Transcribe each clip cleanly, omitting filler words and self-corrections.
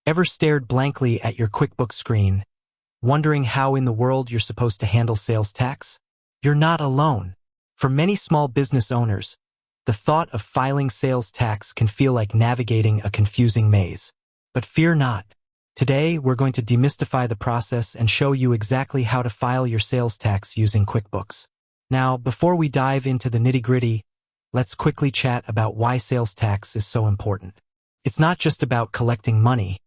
Ever stared blankly at your QuickBooks screen, wondering how in the world you're supposed to handle sales tax? You're not alone. For many small business owners, the thought of filing sales tax can feel like navigating a confusing maze. But fear not. Today, we're going to demystify the process and show you exactly how to file your sales tax using QuickBooks. Now, before we dive into the nitty-gritty, let's quickly chat about why sales tax is so important. It's not just about collecting money.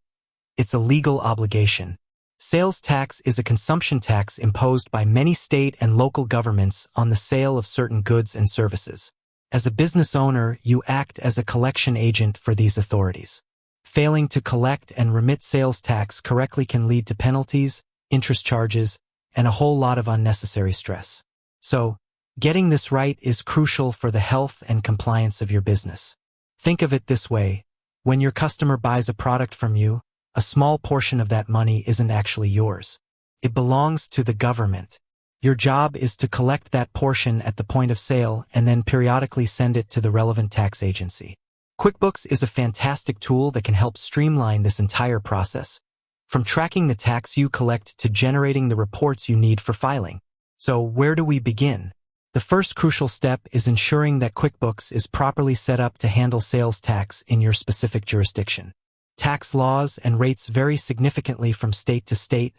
It's a legal obligation. Sales tax is a consumption tax imposed by many state and local governments on the sale of certain goods and services. As a business owner, you act as a collection agent for these authorities. Failing to collect and remit sales tax correctly can lead to penalties, interest charges, and a whole lot of unnecessary stress. So, getting this right is crucial for the health and compliance of your business. Think of it this way. When your customer buys a product from you, a small portion of that money isn't actually yours. It belongs to the government. Your job is to collect that portion at the point of sale and then periodically send it to the relevant tax agency. QuickBooks is a fantastic tool that can help streamline this entire process, from tracking the tax you collect to generating the reports you need for filing. So where do we begin? The first crucial step is ensuring that QuickBooks is properly set up to handle sales tax in your specific jurisdiction. Tax laws and rates vary significantly from state to state,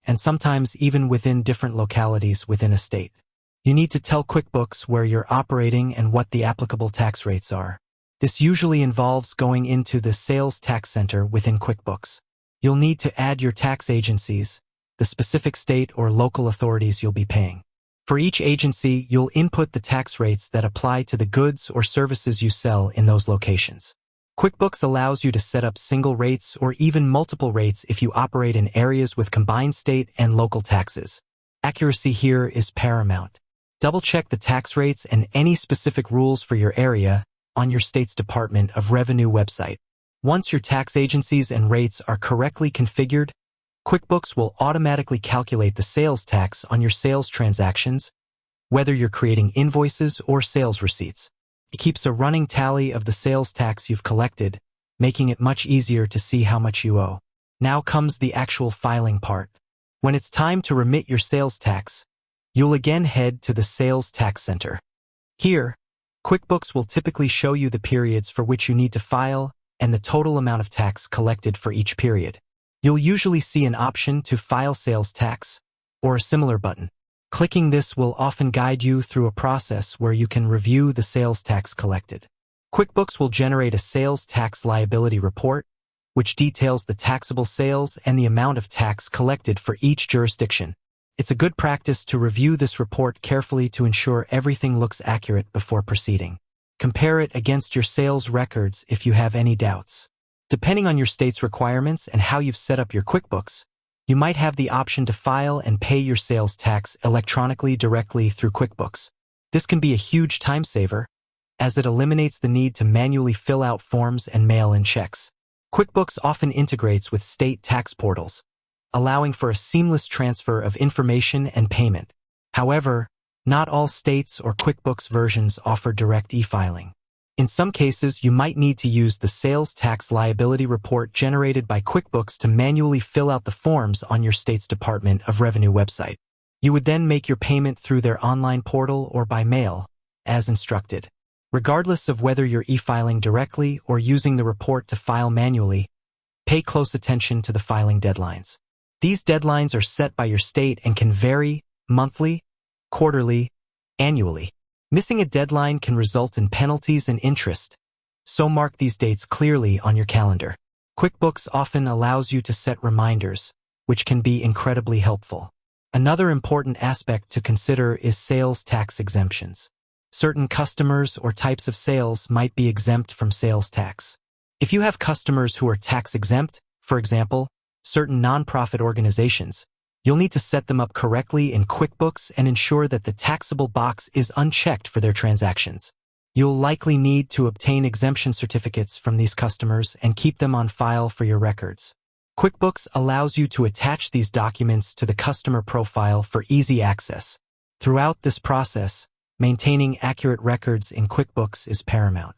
and sometimes even within different localities within a state. You need to tell QuickBooks where you're operating and what the applicable tax rates are. This usually involves going into the Sales Tax Center within QuickBooks. You'll need to add your tax agencies, the specific state or local authorities you'll be paying. For each agency, you'll input the tax rates that apply to the goods or services you sell in those locations. QuickBooks allows you to set up single rates or even multiple rates if you operate in areas with combined state and local taxes. Accuracy here is paramount. Double-check the tax rates and any specific rules for your area on your state's Department of Revenue website. Once your tax agencies and rates are correctly configured, QuickBooks will automatically calculate the sales tax on your sales transactions, whether you're creating invoices or sales receipts. It keeps a running tally of the sales tax you've collected, making it much easier to see how much you owe. Now comes the actual filing part. When it's time to remit your sales tax, you'll again head to the Sales Tax Center. Here, QuickBooks will typically show you the periods for which you need to file and the total amount of tax collected for each period. You'll usually see an option to file sales tax or a similar button. Clicking this will often guide you through a process where you can review the sales tax collected. QuickBooks will generate a sales tax liability report, which details the taxable sales and the amount of tax collected for each jurisdiction. It's a good practice to review this report carefully to ensure everything looks accurate before proceeding. Compare it against your sales records if you have any doubts. Depending on your state's requirements and how you've set up your QuickBooks, you might have the option to file and pay your sales tax electronically directly through QuickBooks. This can be a huge time saver, as it eliminates the need to manually fill out forms and mail in checks. QuickBooks often integrates with state tax portals, allowing for a seamless transfer of information and payment. However, not all states or QuickBooks versions offer direct e-filing. In some cases, you might need to use the sales tax liability report generated by QuickBooks to manually fill out the forms on your state's Department of Revenue website. You would then make your payment through their online portal or by mail, as instructed. Regardless of whether you're e-filing directly or using the report to file manually, pay close attention to the filing deadlines. These deadlines are set by your state and can vary monthly, quarterly, annually. Missing a deadline can result in penalties and interest, so mark these dates clearly on your calendar. QuickBooks often allows you to set reminders, which can be incredibly helpful. Another important aspect to consider is sales tax exemptions. Certain customers or types of sales might be exempt from sales tax. If you have customers who are tax exempt, for example, certain nonprofit organizations, you'll need to set them up correctly in QuickBooks and ensure that the taxable box is unchecked for their transactions. You'll likely need to obtain exemption certificates from these customers and keep them on file for your records. QuickBooks allows you to attach these documents to the customer profile for easy access. Throughout this process, maintaining accurate records in QuickBooks is paramount.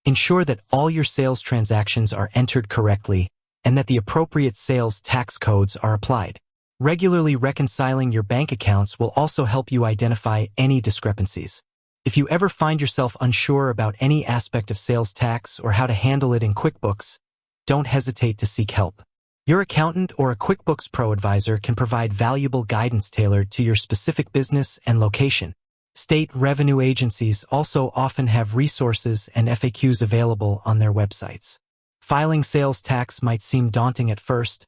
Ensure that all your sales transactions are entered correctly, and that the appropriate sales tax codes are applied. Regularly reconciling your bank accounts will also help you identify any discrepancies. If you ever find yourself unsure about any aspect of sales tax or how to handle it in QuickBooks, don't hesitate to seek help. Your accountant or a QuickBooks Pro advisor can provide valuable guidance tailored to your specific business and location. State revenue agencies also often have resources and FAQs available on their websites. Filing sales tax might seem daunting at first,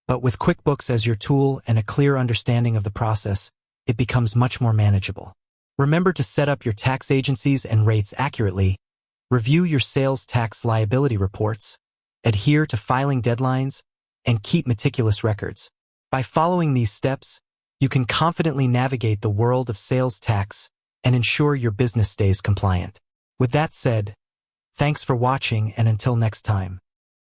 but with QuickBooks as your tool and a clear understanding of the process, it becomes much more manageable. Remember to set up your tax agencies and rates accurately, review your sales tax liability reports, adhere to filing deadlines, and keep meticulous records. By following these steps, you can confidently navigate the world of sales tax and ensure your business stays compliant. With that said, thanks for watching, and until next time.